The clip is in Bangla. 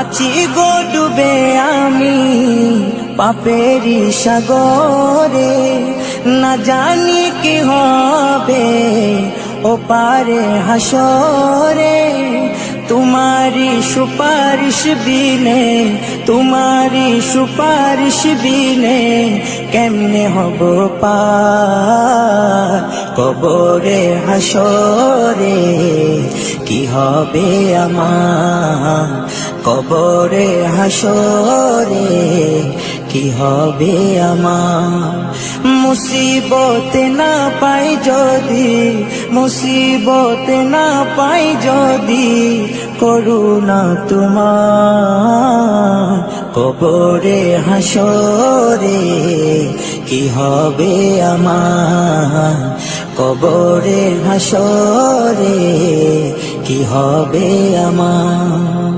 আছি গো ডুবে আমি পাপেরি সাগরে, না জানি কি হবে ও পারে হাসরে। তোমারি সুপারিশ বিনে, তোমারি সুপারিশ বিনে কেমনে হব পার কবরে হাসরে। কি হবে আমার কবরে হাসরে, কি হবে আমার। মুসিবতে না পাই যদি, মুসিবতে না পাই যদি করুণা তোমার কবরে হাসরে। কি হবে আমার কবরে হাসরে, কি হবে আমার।